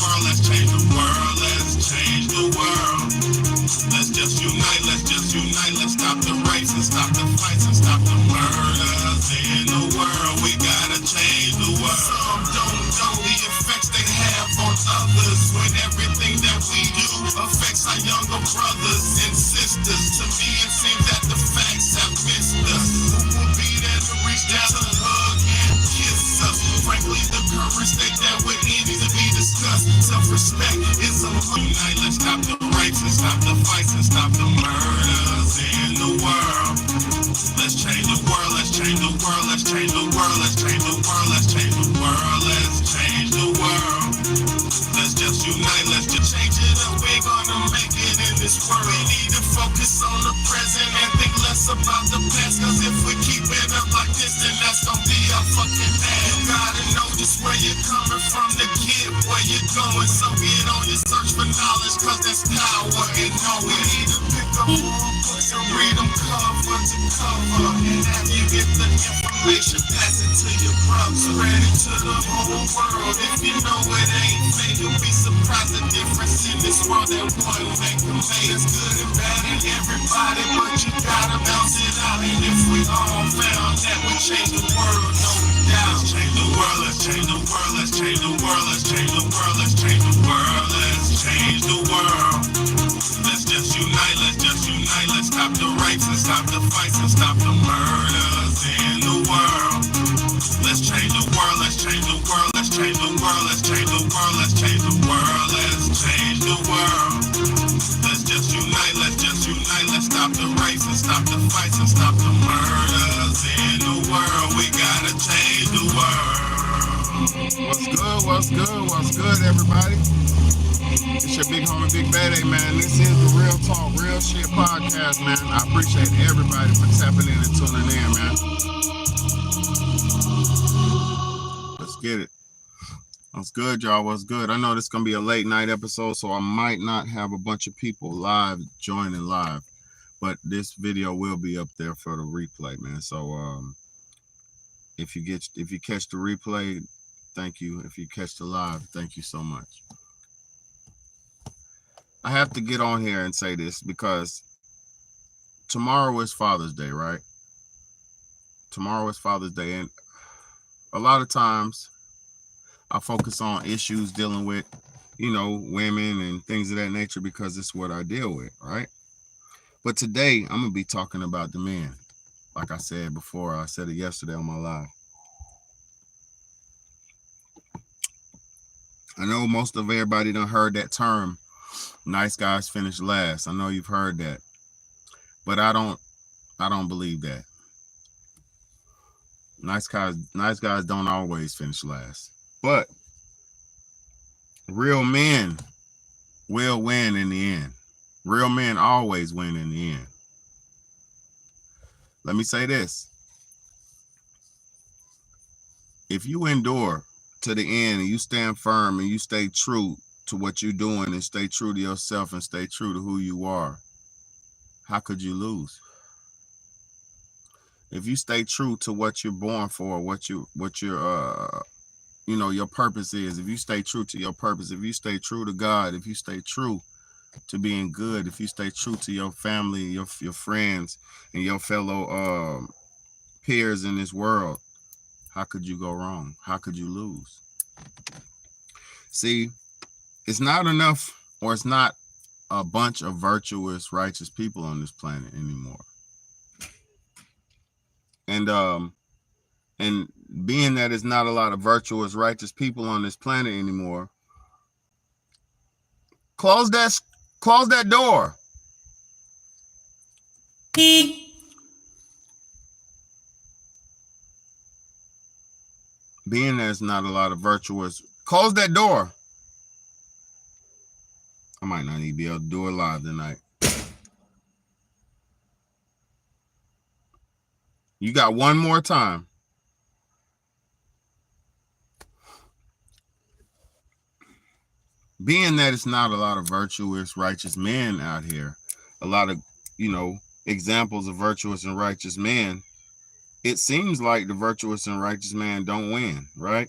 world, let's change the world, let's change the world. Let's just unite, let's stop the rapes and stop the fights and stop the murders in the world. We gotta change the world. Some don't know the effects they have on others when everything that we do affects our younger brothers and sisters. To me, it seems that the facts have missed us. Who will be there to reach down to hug and kiss us? Frankly, the current state that we're in needs to be discussed. Self-respect is a unite. Let's stop the rapes and stop the fights and stop the murders in the world. Let's change the world, let's change the world, let's change the world, let's change the world, let's change the world, let's change the world. Let's just unite, let's just change it up. We're gonna make it in this world. We need to focus on the present and think less about the past. Cause if we keep it up like this, then that's gonna be our fucking ass. You gotta know just where you're coming from, the kid, where you're going. So get on your search for knowledge, cause there's power in knowing. We need to pick up more books and read them cover to cover. And after you get the information, pass it to your brother. Spread it to the whole world. If you know it ain't fair, you'll be surprised the difference in this world that one make them made. It's good and bad in everybody, but you gotta bounce it out. And if we all found that we change the world, no doubt. Let's change the world, let's change the world, let's change the world, let's change the world, let's change the world, let's change the world. Let's just unite, let's stop the rapes and stop the fights and stop the murders in the world. Let's change the world, let's change the world, let's change the world, let's change the world, let's change the world, let's change the world. Let's just unite, let's stop the rapes and stop the fights and stop the murders in the world. We gotta change the world. What's good, everybody? It's your big homie, Big Bayday, man. This is the Real Talk, Real Shit podcast, man. I appreciate everybody for tapping in and tuning in, man. Let's get it. What's good, y'all? What's good? I know this is going to be a late night episode, so I might not have a bunch of people joining live, but this video will be up there for the replay, man. So if you catch the replay, thank you. If you catch the live, thank you so much. I have to get on here and say this because tomorrow is Father's Day, right? Tomorrow is Father's Day, and a lot of times I focus on issues dealing with, women and things of that nature because it's what I deal with, right? But today I'm going to be talking about the men. Like I said before, I said it yesterday on my live. I know most of everybody done heard that term, nice guys finish last. I know you've heard that, but I don't believe that. Nice guys don't always finish last, but real men will win in the end. Real men always win in the end. Let me say this. If you endure to the end and you stand firm and you stay true to what you're doing and stay true to yourself and stay true to who you are, how could you lose? If you stay true to what you're born for, what your purpose is, if you stay true to your purpose, if you stay true to God, if you stay true to being good, if you stay true to your family, your friends, and your fellow peers in this world, how could you go wrong? How could you lose? See, it's not enough, or it's not a bunch of virtuous, righteous people on this planet anymore. And being that it's not a lot of virtuous, righteous people on this planet anymore, close that door. Being there's not a lot of virtuous, close that door. I might not even be able to do it live tonight. You got one more time. Being that it's not a lot of virtuous, righteous men out here, a lot of, examples of virtuous and righteous men, it seems like the virtuous and righteous man don't win, right?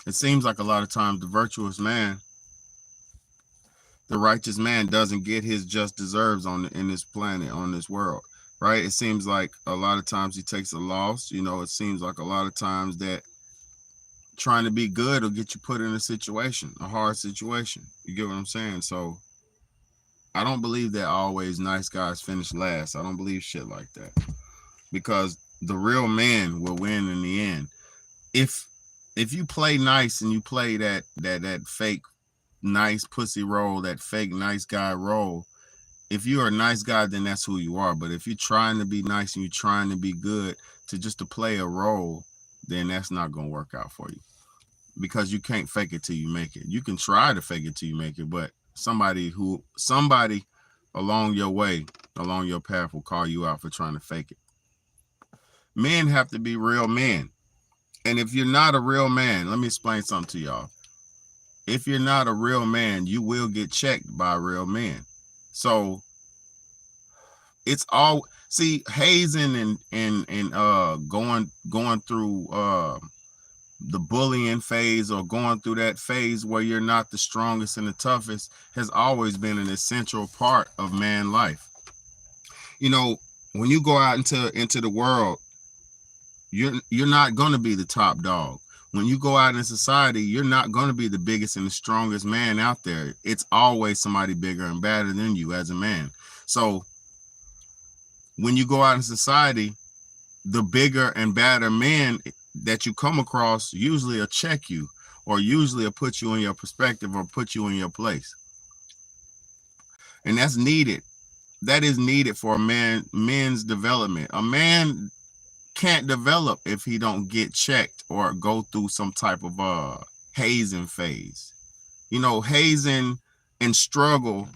It seems like a lot of times the virtuous man The righteous man doesn't get his just deserves in this planet, on this world, right? It seems like a lot of times he takes a loss. It seems like a lot of times that trying to be good will get you put in a situation, a hard situation. You get what I'm saying? So I don't believe that always nice guys finish last. I don't believe shit like that, because the real man will win in the end. If you play nice and you play that fake nice pussy role, that fake nice guy role, if you're a nice guy, then that's who you are. But if you're trying to be nice and you're trying to be good to play a role, then that's not gonna work out for you, because you can't fake it till you make it. You can try to fake it till you make it, but somebody along your way, along your path, will call you out for trying to fake it. Men have to be real men. And if you're not a real man, let me explain something to y'all. If you're not a real man, you will get checked by real men. So it's all, see, hazing and going through the bullying phase, or going through that phase where you're not the strongest and the toughest, has always been an essential part of man life. When you go out into the world, you're not going to be the top dog. When you go out in society, you're not going to be the biggest and the strongest man out there. It's always somebody bigger and badder than you as a man. So when you go out in society, the bigger and badder men that you come across usually will check you, or usually will put you in your perspective, or put you in your place. And that's needed. That is needed for men's development. A man can't develop if he don't get checked or go through some type of hazing phase. Hazing and struggle.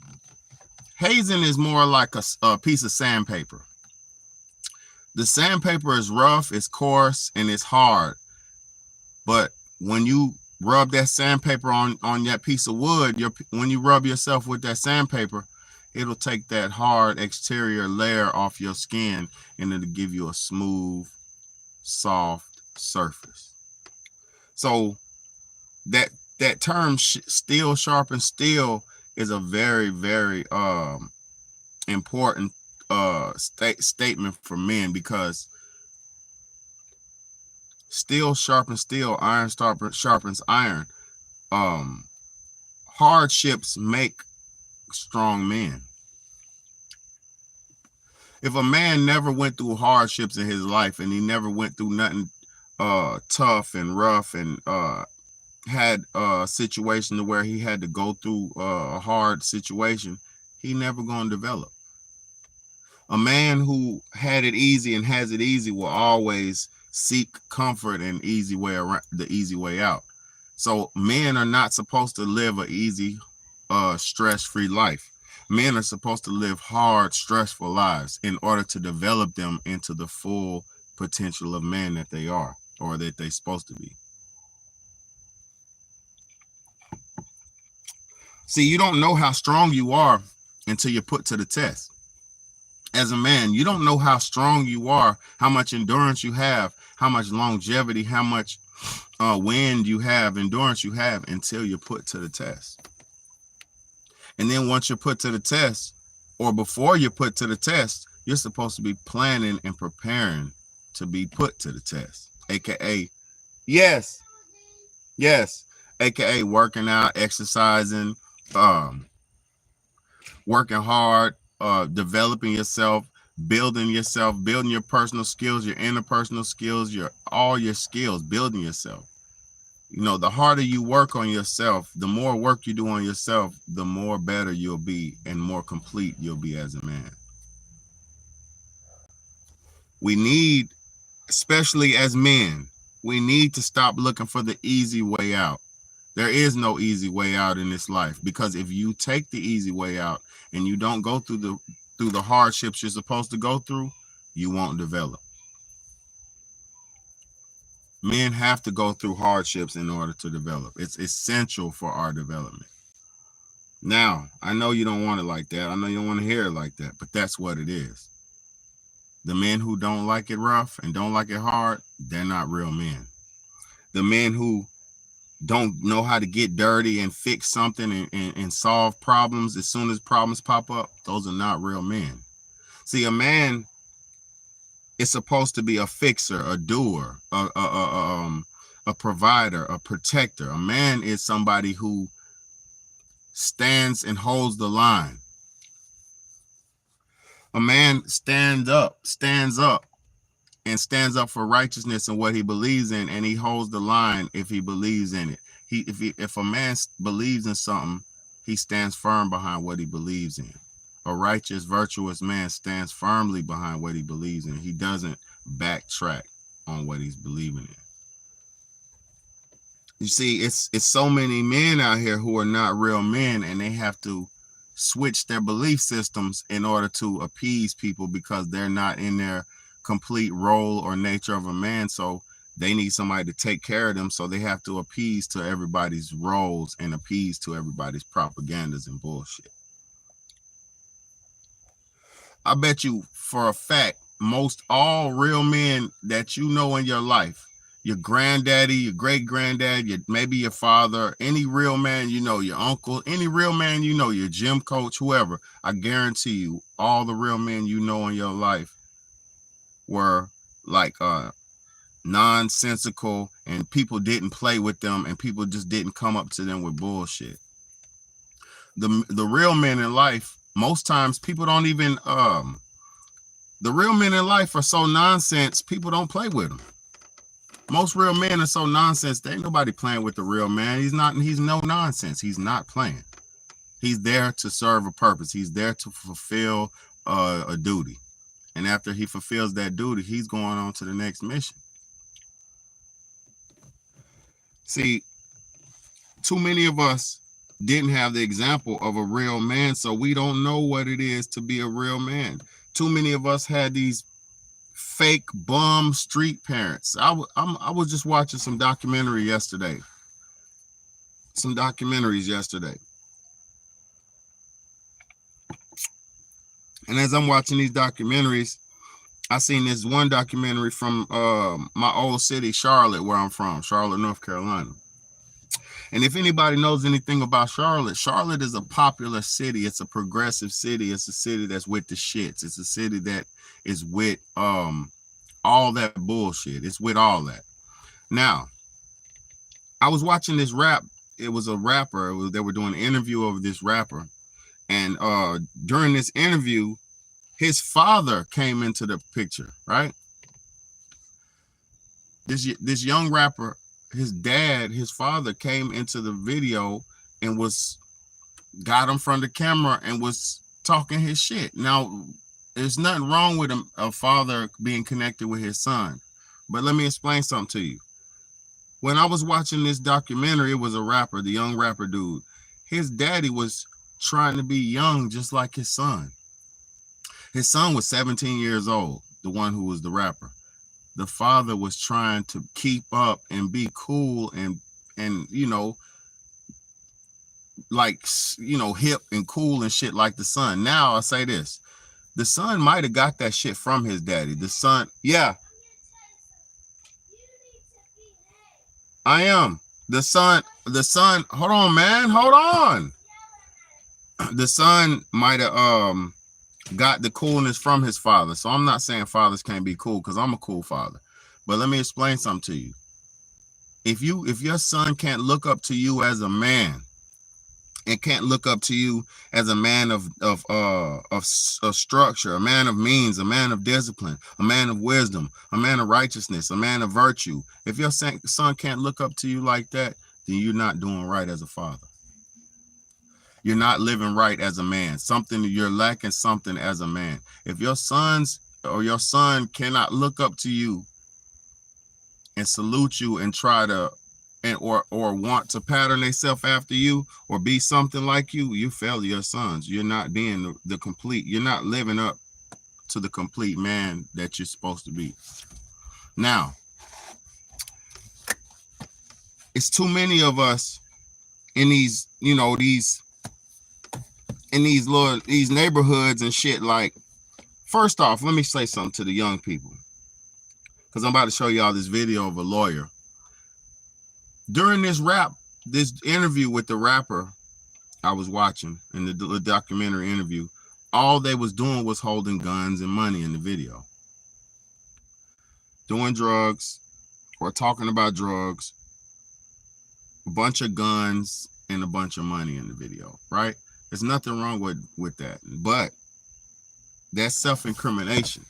Hazing is more like a piece of sandpaper. The sandpaper is rough, it's coarse, and it's hard. But when you rub that sandpaper on that piece of wood, when you rub yourself with that sandpaper, it'll take that hard exterior layer off your skin, and it'll give you a smooth, soft surface. So that term steel sharpens steel is a very, very important statement for men, because steel sharpens steel, iron sharpens iron. Hardships make strong men. If a man never went through hardships in his life, and he never went through nothing tough and rough, and had a situation where he had to go through a hard situation, he never gonna develop. A man who had it easy and has it easy will always seek comfort and the easy way out. So men are not supposed to live an easy, stress-free life. Men are supposed to live hard, stressful lives in order to develop them into the full potential of men that they are, or that they're supposed to be. See, you don't know how strong you are until you're put to the test. As a man, you don't know how strong you are, how much endurance you have, how much longevity, how much wind you have, endurance you have, until you're put to the test. And then once you're put to the test, or before you're put to the test, you're supposed to be planning and preparing to be put to the test, aka aka working out, exercising, working hard, developing yourself, building your personal skills, your interpersonal skills, all your skills, building yourself. The harder you work on yourself, the more work you do on yourself, the more better you'll be and more complete you'll be as a man. We need, especially as men, we need to stop looking for the easy way out. There is no easy way out in this life, because if you take the easy way out and you don't go through the hardships you're supposed to go through, you won't develop. Men have to go through hardships in order to develop. It's essential for our development. Now, I know you don't want it like that. I know you don't want to hear it like that, but that's what it is. The men who don't like it rough and don't like it hard, they're not real men. The men who don't know how to get dirty and fix something and solve problems as soon as problems pop up, those are not real men. See, a man is supposed to be a fixer, a doer, a provider, a protector. A man is somebody who stands and holds the line. A man stands up and stands up for righteousness and what he believes in, and he holds the line if he believes in it. If a man believes in something, he stands firm behind what he believes in. A righteous, virtuous man stands firmly behind what he believes in. He doesn't backtrack on what he's believing in. You see, it's so many men out here who are not real men, and they have to switch their belief systems in order to appease people because they're not in their complete role or nature of a man. So they need somebody to take care of them. So they have to appease to everybody's roles and appease to everybody's propagandas and bullshit. I bet you for a fact, most all real men that you know in your life, your granddaddy, your great granddad, maybe your father, any real man you know, your uncle, any real man you know, your gym coach, whoever, I guarantee you, all the real men you know in your life were like nonsensical, and people didn't play with them, and people just didn't come up to them with bullshit. The real men in life, most times people don't even the real men in life are so nonsense, people don't play with them. Most real men are so nonsense, there ain't nobody playing with the real man. He's no nonsense. He's not playing. He's there to serve a purpose. He's there to fulfill a duty. And after he fulfills that duty, he's going on to the next mission. See, too many of us didn't have the example of a real man, so we don't know what it is to be a real man. Too many of us had these fake bum street parents. I was just watching some documentaries yesterday. And as I'm watching these documentaries, I seen this one documentary from my old city, Charlotte, where I'm from, Charlotte, North Carolina. And if anybody knows anything about Charlotte, Charlotte is a popular city. It's a progressive city. It's a city that's with the shits. It's a city that is with all that bullshit. It's with all that. Now, I was watching this rap. It was a rapper. They were doing an interview of this rapper. And during this interview, his father came into the picture, right? This young rapper, his father came into the video and got him from the camera and was talking his shit. Now, there's nothing wrong with a father being connected with his son, but let me explain something to you. When I was watching this documentary, it was a rapper, the young rapper dude. His daddy was trying to be young just like his son. His son was 17 years old, the one who was the rapper. The father was trying to keep up and be cool and hip and cool and shit like the son. Now I say this, the son might have got that shit from his daddy. The son, yeah. I am. The son, hold on, man, hold on. The son might have got the coolness from his father. So I'm not saying fathers can't be cool, because I'm a cool father. But let me explain something to you. If your son can't look up to you as a man, and can't look up to you as a man of structure, a man of means, a man of discipline, a man of wisdom, a man of righteousness, a man of virtue, if your son can't look up to you like that, then you're not doing right as a father. You're not living right as a man. You're lacking something as a man. If your son cannot look up to you and salute you and try to or want to pattern themselves after you or be something like you, you fail your sons. You're not being the complete, you're not living up to the complete man that you're supposed to be. Now, it's too many of us in these neighborhoods and shit. Like, first off, let me say something to the young people, because I'm about to show y'all this video of a lawyer. During this interview with the rapper I was watching in the documentary interview, all they was doing was holding guns and money in the video. Doing drugs or talking about drugs, a bunch of guns and a bunch of money in the video, right? There's nothing wrong with that. But that's self-incrimination.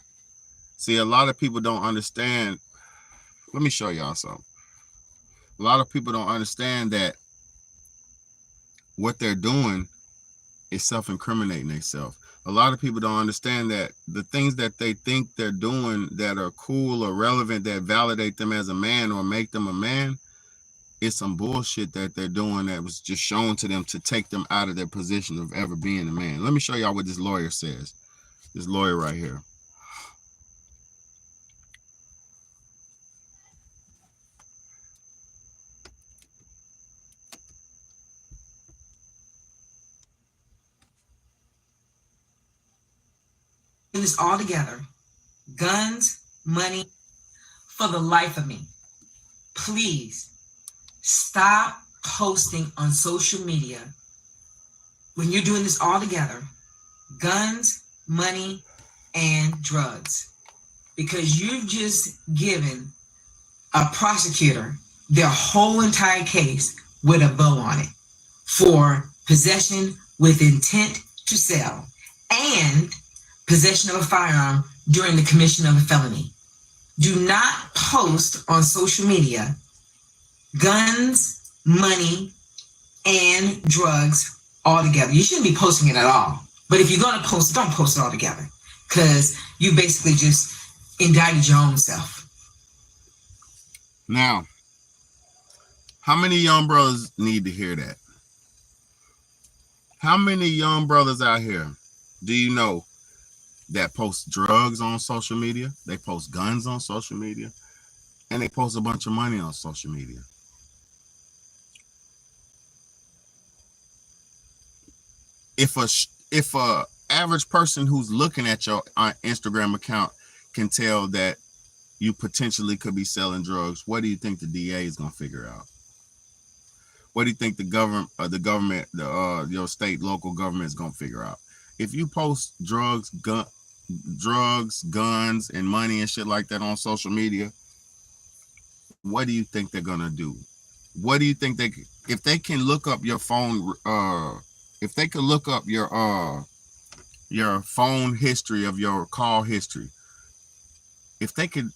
See, a lot of people don't understand. Let me show y'all something. A lot of people don't understand that what they're doing is self-incriminating themselves. A lot of people don't understand that the things that they think they're doing that are cool or relevant, that validate them as a man or make them a man, is some bullshit that they're doing that was just shown to them to take them out of their position of ever being a man. Let me show y'all what this lawyer says. This lawyer right here. This all together, guns, money, for the life of me, please stop posting on social media when you're doing this all together, guns, money, and drugs, because you've just given a prosecutor their whole entire case with a bow on it for possession with intent to sell and possession of a firearm during the commission of a felony. Do not post on social media guns, money, and drugs all together. You shouldn't be posting it at all. But if you're going to post it, don't post it all together, because you basically just indicted your own self. Now, how many young brothers need to hear that? How many young brothers out here do you know that post drugs on social media, they post guns on social media, and they post a bunch of money on social media? If a average person who's looking at your Instagram account can tell that you potentially could be selling drugs, what do you think the DA is going to figure out? What do you think the government, your state, local government is going to figure out? If you post drugs, guns, and money and shit like that on social media, what do you think they're gonna do? What do you think if they can look up your phone, if they could look up your phone history of your call history, if they could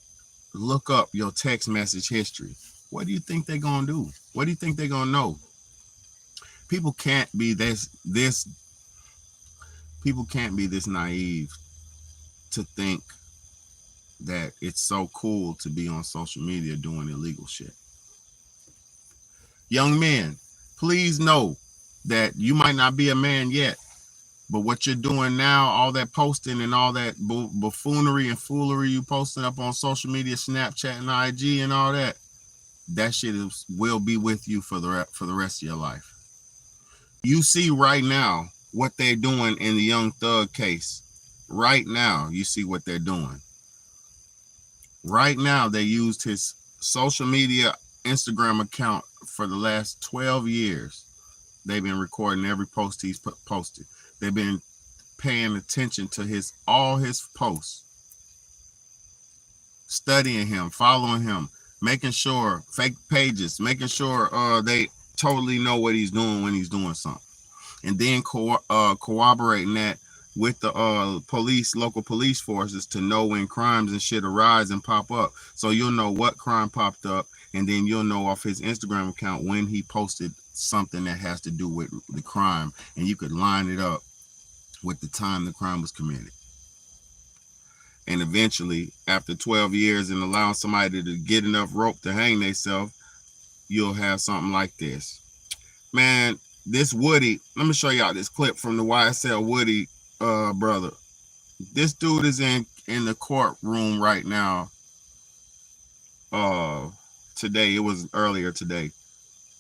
look up your text message history, what do you think they're gonna do? What do you think they're gonna know? People can't be this naive to think that it's so cool to be on social media doing illegal shit. Young men, please know that you might not be a man yet, but what you're doing now, all that posting and all that buffoonery and foolery you posting up on social media, Snapchat and IG and all that shit will be with you for the rest of your life. You see right now what they're doing in the Young Thug case. Right now, you see what they're doing. Right now, they used his social media Instagram account for the last 12 years. They've been recording every post he's posted. They've been paying attention to all his posts, studying him, following him, making sure fake pages, making sure they totally know what he's doing when he's doing something, and then corroborating that with the local police forces to know when crimes and shit arise and pop up. So you'll know what crime popped up, and then you'll know off his Instagram account when he posted something that has to do with the crime, and you could line it up with the time the crime was committed. And eventually, after 12 years and allowing somebody to get enough rope to hang themselves, you'll have something like this. Man, this Woody, let me show y'all this clip from the YSL Woody brother. This dude is in the courtroom right now. Today, it was earlier today.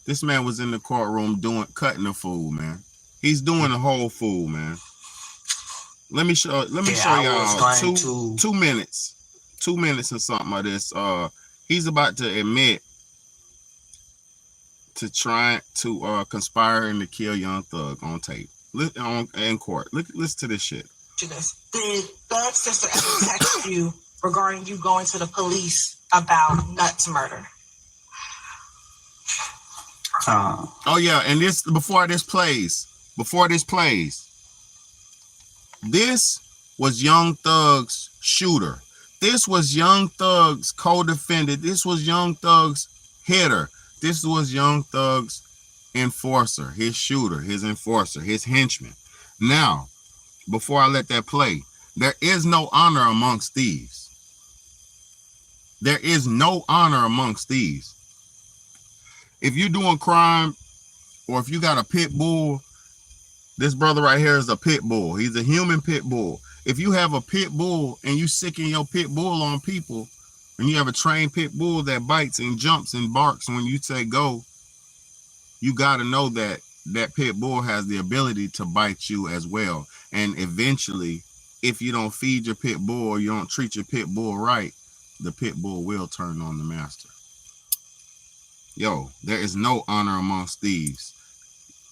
This man was in the courtroom cutting a fool, man. He's doing a whole fool, man. Let me show y'all 2 minutes and something of this. He's about to admit to try to conspire and to kill Young Thug on tape. In court. Listen to this shit. Did Thug's sister ever text you regarding you going to the police about Nut's murder? Oh yeah, and before this plays, this was Young Thug's shooter. This was Young Thug's co-defendant. This was Young Thug's hitter. This was Young Thug's enforcer, his shooter, his enforcer, his henchman. Now, before I let that play, there is no honor amongst thieves. There is no honor amongst thieves. If you're doing crime, or if you got a pit bull, this brother right here is a pit bull. He's a human pit bull. If you have a pit bull and you sicken your pit bull on people, and you have a trained pit bull that bites and jumps and barks when you say go, you got to know that that pit bull has the ability to bite you as well. And eventually, if you don't feed your pit bull or you don't treat your pit bull right, the pit bull will turn on the master. Yo, there is no honor amongst thieves.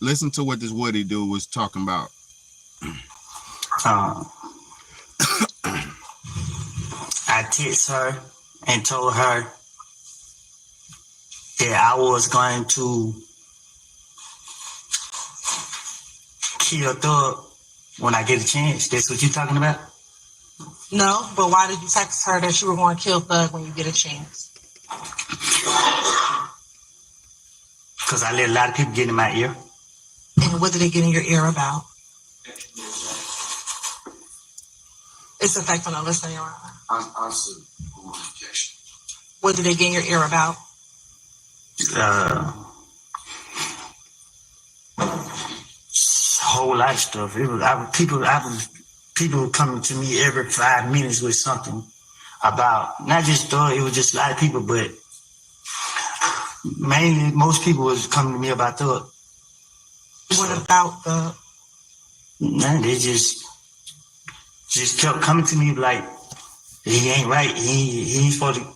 Listen to what this Woody dude was talking about. I texted her and told her that I was going to kill Thug when I get a chance. That's what you're talking about? No, but why did you text her that you were going to kill Thug when you get a chance? Because I let a lot of people get in my ear. And what did they get in your ear about? It's affecting the listening around. What did they get in your ear about? Whole lot of stuff. People coming to me every 5 minutes with something about not just Thug. It was just a lot of people, but mainly most people was coming to me about Thug. What about Thug? Man, they just kept coming to me like he ain't right. He ain't supposed to.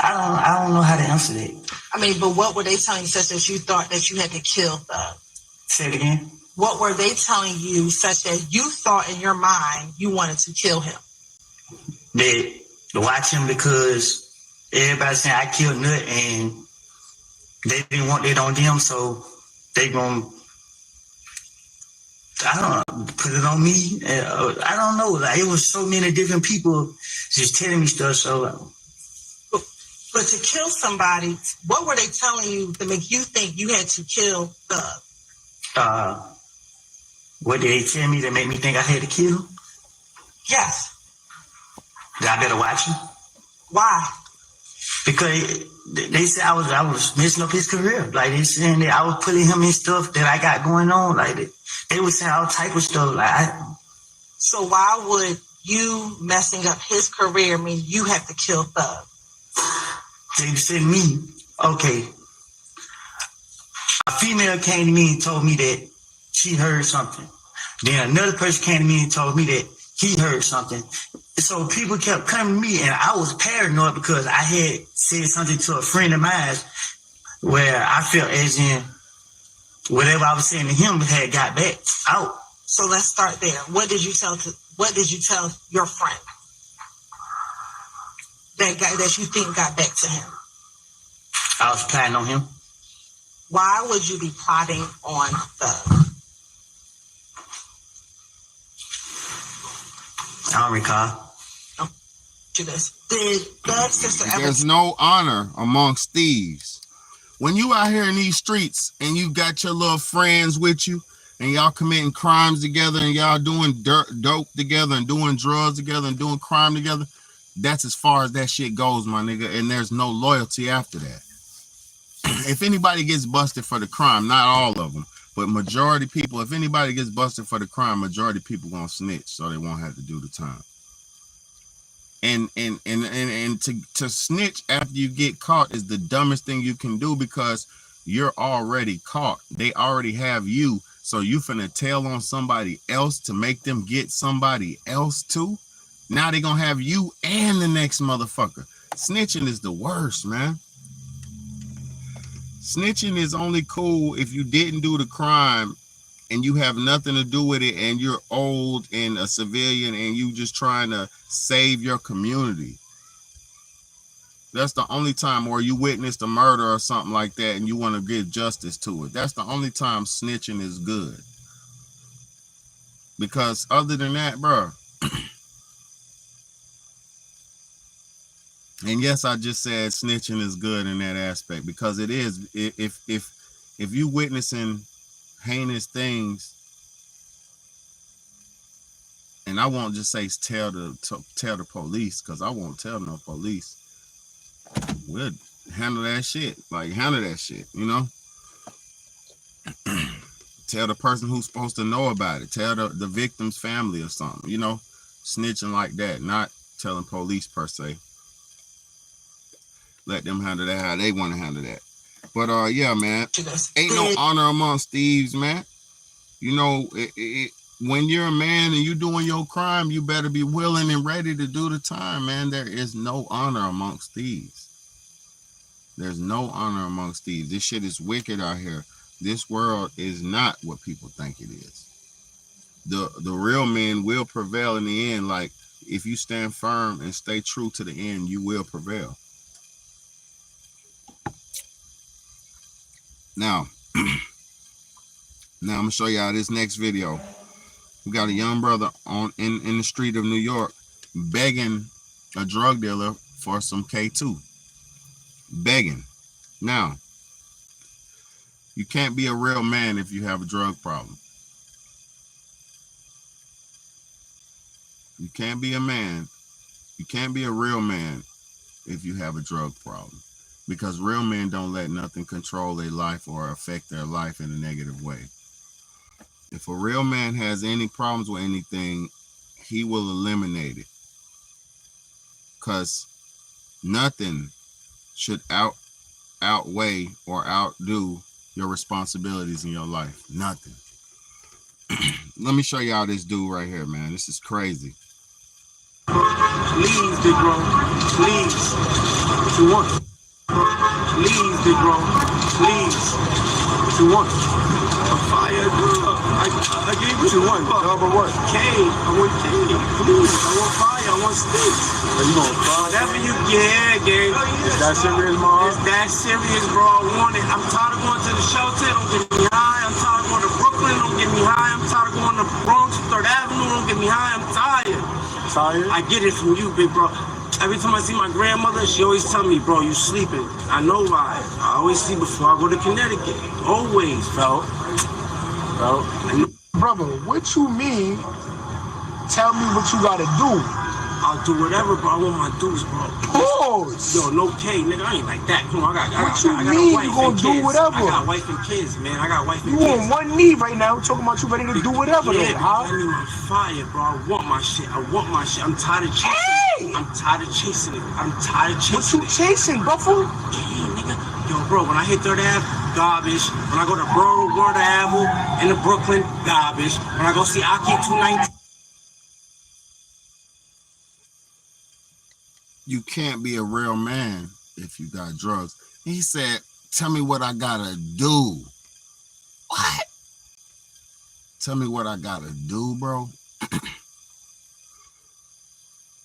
I don't know how to answer that. I mean, but what were they telling you such that you thought that you had to kill Thug? Say it again. What were they telling you such that you thought in your mind you wanted to kill him? That to watch him because everybody saying I killed Nut and they didn't want it on them, so they gonna, I don't know, put it on me. I don't know. Like, it was so many different people just telling me stuff. So, but to kill somebody, what were they telling you to make you think you had to kill Thug? What did they tell me that made me think I had to kill him? Yes. That I better watch him? Why? Because they said I was messing up his career. Like, they saying that I was putting him in stuff that I got going on. Like, they were saying all type of stuff. So why would you messing up his career mean you have to kill Thug? They said me, okay. A female came to me and told me that she heard something. Then another person came to me and told me that he heard something. So people kept coming to me, and I was paranoid because I had said something to a friend of mine where I felt as in whatever I was saying to him had got back out. So let's start there. What did you tell your friend that you think got back to him? I was plotting on him. Why would you be plotting on Thug? I don't recall. Did Thug's sister ever? There's no honor amongst thieves. When you out here in these streets and you got your little friends with you and y'all committing crimes together and y'all doing dope together and doing drugs together and doing crime together, that's as far as that shit goes, my nigga. And there's no loyalty after that. If anybody gets busted for the crime, not all of them, but majority people, if anybody gets busted for the crime, majority people gonna snitch so they won't have to do the time. And to snitch after you get caught is the dumbest thing you can do because you're already caught. They already have you, so you finna tell on somebody else to make them get somebody else too. Now they gonna have you and the next motherfucker. Snitching is the worst, man. Snitching is only cool if you didn't do the crime and you have nothing to do with it, and you're old and a civilian and you just trying to save your community. That's the only time, or you witnessed a murder or something like that and you want to give justice to it. That's the only time snitching is good. Because other than that, bro. And yes, I just said snitching is good in that aspect, because it is. If you witnessing heinous things, and I won't just say tell the police, because I won't tell no police. We'll handle that shit. Like, handle that shit, you know? Tell the person who's supposed to know about it. Tell the victim's family or something, you know? Snitching like that, not telling police per se. Let them handle that how they want to handle that. But yeah, man, ain't no honor amongst thieves, man. You know, when you're a man and you doing your crime, you better be willing and ready to do the time, man. There is no honor amongst thieves. There's no honor amongst thieves. This shit is wicked out here. This world is not what people think it is. The real men will prevail in the end. Like, if you stand firm and stay true to the end, you will prevail. Now, I'm gonna show y'all this next video. We got a young brother in the street of New York begging a drug dealer for some K2. Begging. Now, you can't be a real man if you have a drug problem. You can't be a man. You can't be a real man if you have a drug problem. Because real men don't let nothing control their life or affect their life in a negative way. If a real man has any problems with anything, he will eliminate it. Because nothing should outweigh or outdo your responsibilities in your life. Nothing. Let me show y'all this dude right here, man. This is crazy. Please, big bro. Please. What you want? Please, big bro. Please. What you want? A fire, bro. I gave you what you want. But what? K. I want K. Please. I want fire. I want sticks. You want fire? Whatever you get, gang. Is that serious, Mom? It's that serious, bro. I want it. I'm tired of going to the shelter. Don't get me high. I'm tired of going to Brooklyn. Don't get me high. I'm tired of going to Bronx, 3rd Avenue. Don't get me high. I'm tired. Tired? I get it from you, big bro. Every time I see my grandmother, she always tell me, bro, you sleeping. I know why. I always sleep before I go to Connecticut. Always, bro. Brother, what you mean? Tell me what you gotta do. I'll do whatever, bro. I want my dues, bro. Pause. Yo, no K, nigga. I ain't like that. Come on, I got What you a mean wife you gonna and do kids. whatever? I got wife and kids, man. I got wife and You kids. on one knee right now, talking about you ready to do whatever, Yeah, though, huh? I need my fire, bro. I want my shit. I'm tired of chasing it. I'm tired of chasing it. What you chasing, Buffalo? Yeah, nigga. Yo, bro, when I hit 3rd Ave, garbage. When I go to Borough, Water Avenue, into Brooklyn, garbage. When I go see Aki 219. You can't be a real man if you got drugs. He said, tell me what I gotta do. What? Tell me what I gotta do, bro.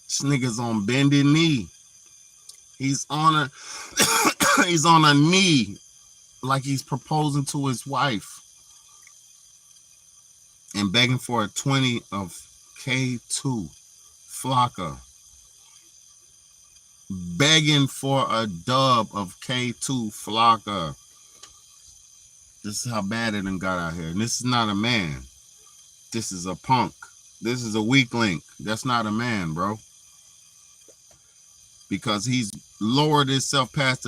This nigga's on bended knee. He's on a knee like he's proposing to his wife and begging for a 20 of K2 Flocka. Begging for a dub of K2 Flocka. This is how bad it done got out here. And this is not a man. This is a punk. This is a weak link. That's not a man, bro. Because he's lowered himself past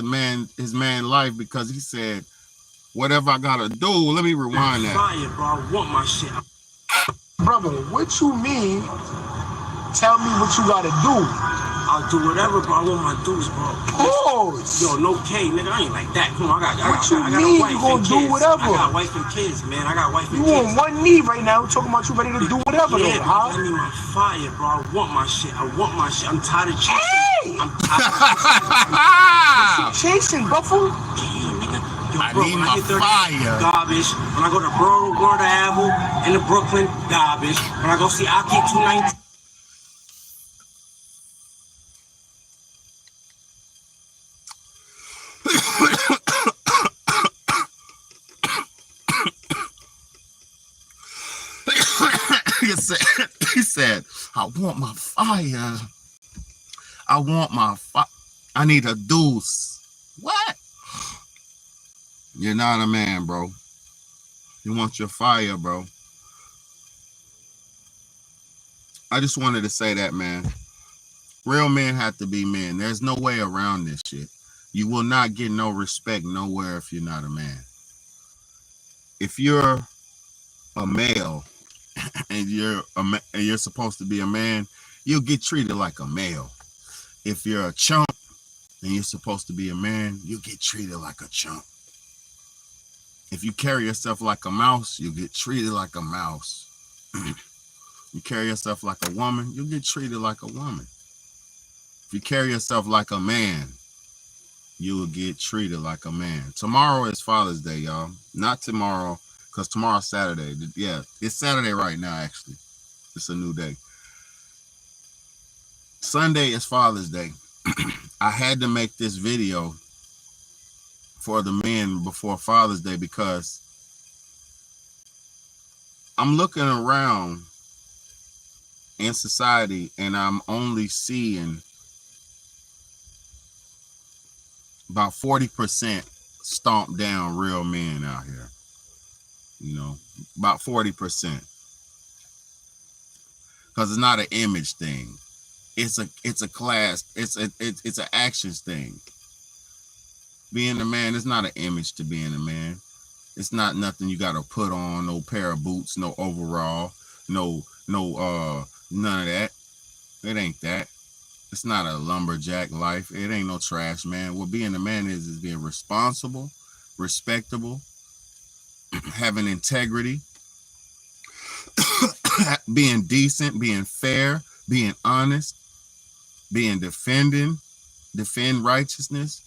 his man life, because he said, whatever I gotta do. Let me rewind that. Fire, bro. I want my shit. Brother, what you mean? Tell me what you gotta do. I'll do whatever, bro. I want my dues, bro. Pause. Yo, no K, nigga. I ain't like that. Come on, I got a wife you gonna and do kids. whatever? I got wife and kids, man. I got wife and You kids. on one knee right now, talking about you ready to do whatever, Yeah, though, huh? I need my fire, bro. I want my shit. I'm tired of chasing. I'm tired of chasing. What you chasing, Buffalo? Yeah, nigga. Yo, I bro, need when my I get 30, fire. garbage. When I go to Borough Avenue in the Brooklyn, garbage. When I go see Aki 219. He said, I want my fire. I want my fire. I need a deuce. What? You're not a man, bro. You want your fire, bro. I just wanted to say that, man. Real men have to be men. There's no way around this shit. You will not get no respect nowhere if you're not a man. If you're a male and you're supposed to be a man, you'll get treated like a male. If you're a chump and you're supposed to be a man, you'll get treated like a chump. If you carry yourself like a mouse, you'll get treated like a mouse. You carry yourself like a woman, you'll get treated like a woman. If you carry yourself like a man, you will get treated like a man. Tomorrow is Father's Day, y'all. Not tomorrow, because tomorrow's Saturday. Yeah, it's Saturday right now, actually. It's a new day. Sunday is Father's Day. I had to make this video for the men before Father's Day because I'm looking around in society and I'm only seeing about 40% stomp down real men out here. You know, about 40%. Because it's not an image thing. It's a class, it's an actions thing. Being a man is not an image to being a man. It's not nothing you gotta put on, no pair of boots, no overall, no none of that. It ain't that. It's not a lumberjack life. It ain't no trash, man. What being a man is being responsible, respectable, having integrity, being decent, being fair, being honest, being defend righteousness.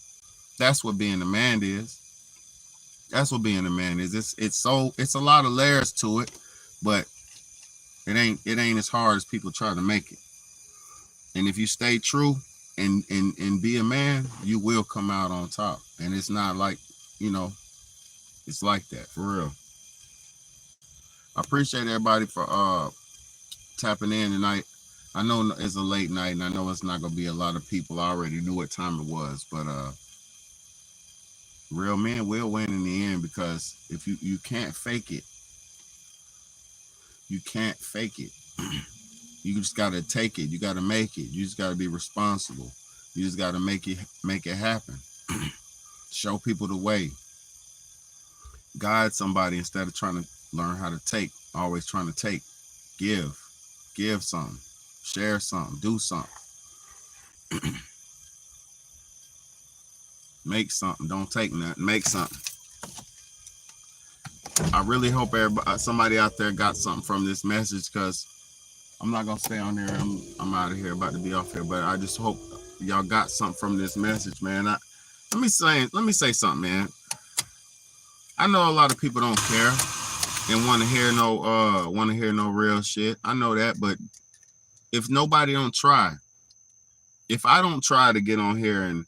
That's what being a man is. That's what being a man is. It's a lot of layers to it, but it ain't as hard as people try to make it. And if you stay true and be a man, you will come out on top. And it's not like, it's like that for real. I appreciate everybody for tapping in tonight. I know it's a late night and I know it's not gonna be a lot of people. I already knew what time it was, but real men will win in the end, because if you can't fake it, you can't fake it. You just gotta take it. You gotta make it. You just gotta be responsible. You just gotta make it happen. Show people the way. Guide somebody instead of trying to learn how to take. Always trying to take. Give something. Share something. Do something. Make something. Don't take nothing. Make something. I really hope somebody out there got something from this message, because I'm not gonna stay on there. I'm out of here, about to be off here. But I just hope y'all got something from this message, man. Let me say something, man. I know a lot of people don't care and want to hear no real shit. I know that, but if nobody don't try, if I don't try to get on here and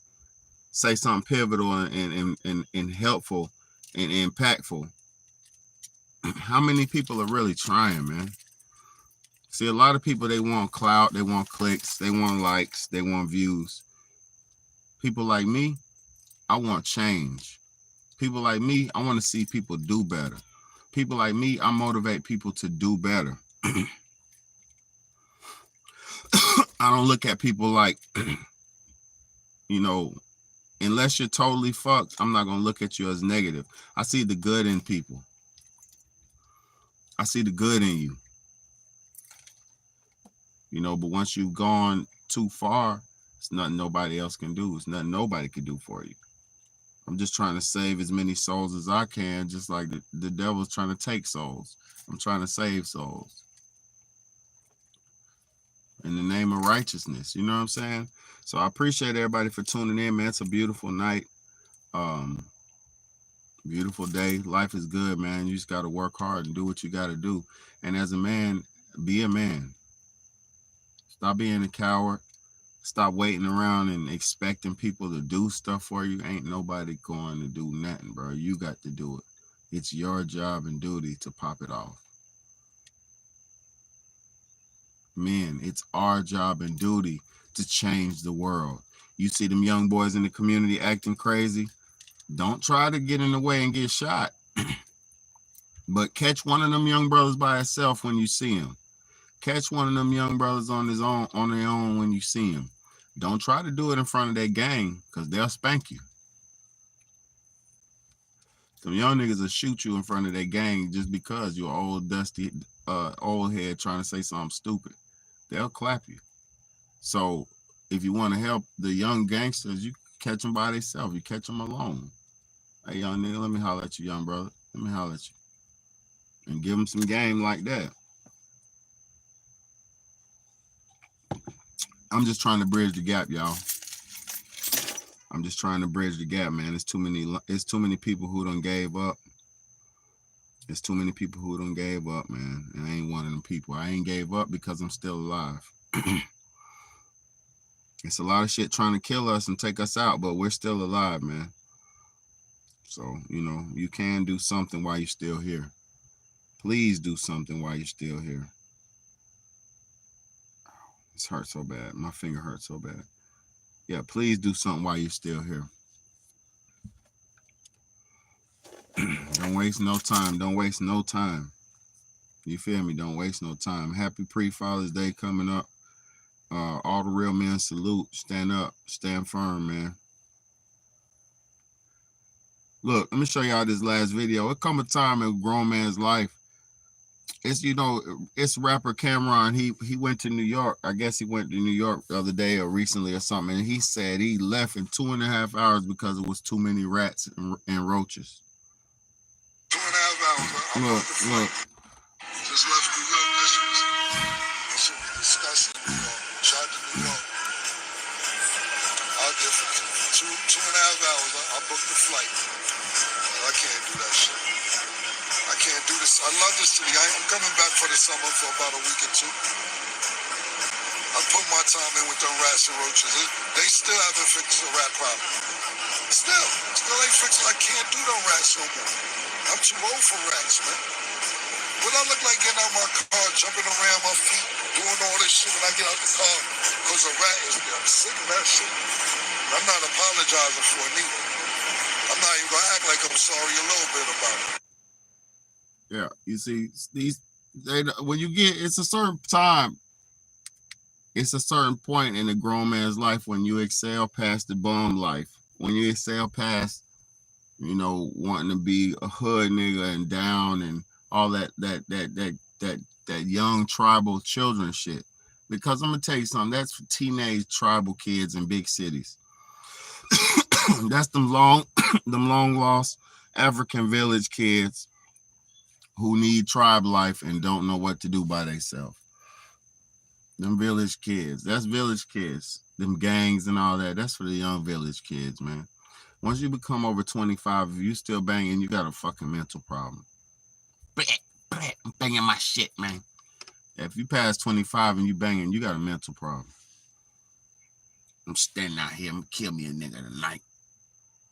say something pivotal and helpful and impactful, how many people are really trying, man? See, a lot of people, they want clout, they want clicks, they want likes, they want views. People like me, I want change. People like me, I want to see people do better. People like me, I motivate people to do better. I don't look at people like, unless you're totally fucked, I'm not going to look at you as negative. I see the good in people. I see the good in you. But once you've gone too far, it's nothing nobody else can do. It's nothing nobody can do for you. I'm just trying to save as many souls as I can, just like the devil's trying to take souls. I'm trying to save souls in the name of righteousness. You know what I'm saying? So I appreciate everybody for tuning in, man. It's a beautiful night. Beautiful day. Life is good, man. You just got to work hard and do what you got to do. And as a man, be a man. Stop being a coward. Stop waiting around and expecting people to do stuff for you. Ain't nobody going to do nothing, bro. You got to do it. It's your job and duty to pop it off. Men, it's our job and duty to change the world. You see them young boys in the community acting crazy, don't try to get in the way and get shot. But catch one of them young brothers by himself when you see him. Catch one of them young brothers on their own when you see him. Don't try to do it in front of that gang, because they'll spank you. Some young niggas will shoot you in front of that gang just because you're old, dusty, old head trying to say something stupid. They'll clap you. So if you want to help the young gangsters, you catch them by themselves. You catch them alone. Hey, young nigga, let me holler at you, young brother. Let me holler at you. And give them some game like that. I'm just trying to bridge the gap, y'all. I'm just trying to bridge the gap, man. It's too many people who done gave up. It's too many people who done gave up, man. And I ain't one of them people. I ain't gave up because I'm still alive. It's a lot of shit trying to kill us and take us out, but we're still alive, man. So, you know, you can do something while you're still here. Please do something while you're still here. This hurts so bad. My finger hurts so bad. Yeah, please do something while you're still here. Don't waste no time. Don't waste no time. You feel me? Don't waste no time. Happy pre-Father's Day coming up. All the real men salute. Stand up. Stand firm, man. Look, let me show y'all this last video. It come a time in a grown man's life. It's, you know, it's rapper Cameron. He went to New York. I guess he went to New York the other day or recently or something. And he said he left in 2.5 hours because it was too many rats and roaches. 2.5 hours. Look. Just left New York. This should be discussing New York. Shot to New York. Out there for 2.5 hours. I booked the flight. I can't do that shit. I can't do this. I love this city. I'm coming back for the summer for about a week or two. I put my time in with them rats and roaches. They still haven't fixed the rat problem. Still ain't fixed. I can't do them rats no more. I'm too old for rats, man. What I look like getting out my car, jumping around my feet, doing all this shit when I get out the car because a rat is there. I'm sick of that shit. I'm not apologizing for it neither. I'm not even gonna act like I'm sorry a little bit about it. Yeah, you see, when you get, it's a certain time, it's a certain point in a grown man's life when you excel past the bum life, when you excel past, you know, wanting to be a hood nigga and down and all that young tribal children shit. Because I'm gonna tell you something, that's for teenage tribal kids in big cities. That's them long lost African village kids who need tribe life and don't know what to do by themselves. Them village kids, that's village kids. Them gangs and all that, that's for the young village kids, man. Once you become over 25, if you still banging, you got a fucking mental problem. I'm banging my shit, man. If you pass 25 and you banging, you got a mental problem. I'm standing out here, I'm gonna kill me a nigga tonight.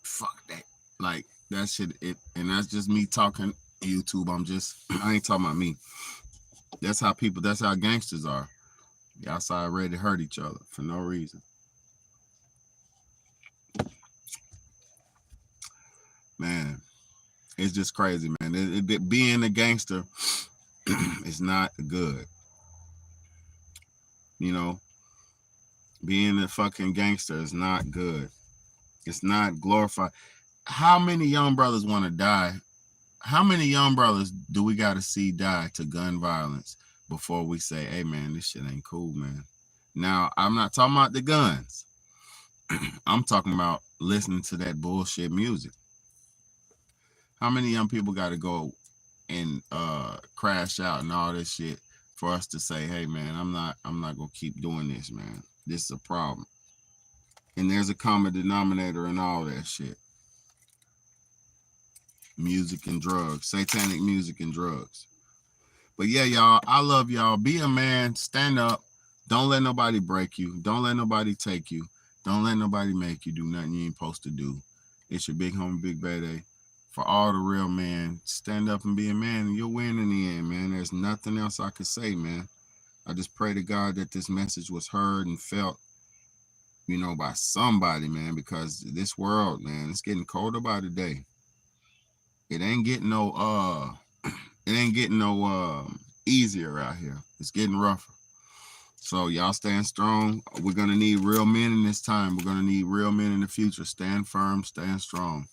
Fuck that. Like, that shit, and that's just me talking YouTube. I ain't talking about me. That's how gangsters are. Y'all outside ready to hurt each other for no reason. Man, it's just crazy, man. Being a gangster is not good. You know, being a fucking gangster is not good. It's not glorified. How many young brothers want to die? How many young brothers do we got to see die to gun violence before we say, hey, man, this shit ain't cool, man? Now, I'm not talking about the guns. I'm talking about listening to that bullshit music. How many young people got to go and crash out and all this shit for us to say, hey, man, I'm not going to keep doing this, man. This is a problem. And there's a common denominator in all that shit. music and drugs, satanic music and drugs. But yeah, y'all, I love y'all. Be a man, stand up. Don't let nobody break you. Don't let nobody take you. Don't let nobody make you do nothing you ain't supposed to do. It's your big homie, Big Bayday. For all the real men, stand up and be a man, and you'll win in the end, man. There's nothing else I could say, man. I just pray to God that this message was heard and felt, you know, by somebody, man, because this world, man, it's getting colder by the day. It ain't getting no easier out here. It's getting rougher. So y'all stand strong. We're gonna need real men in this time. We're gonna need real men in the future. Stand firm, stand strong.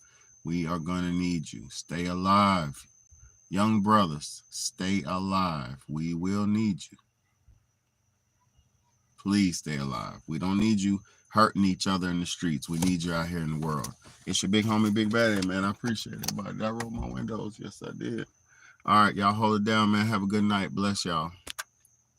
We are gonna need you. Stay alive. Young brothers, stay alive. We will need you. Please stay alive. We don't need you hurting each other in the streets. We need you out here in the world. It's your big homie, Big Bayday, man. I appreciate it, buddy. I rolled my windows. Yes, I did. All right, y'all hold it down, man. Have a good night. Bless y'all.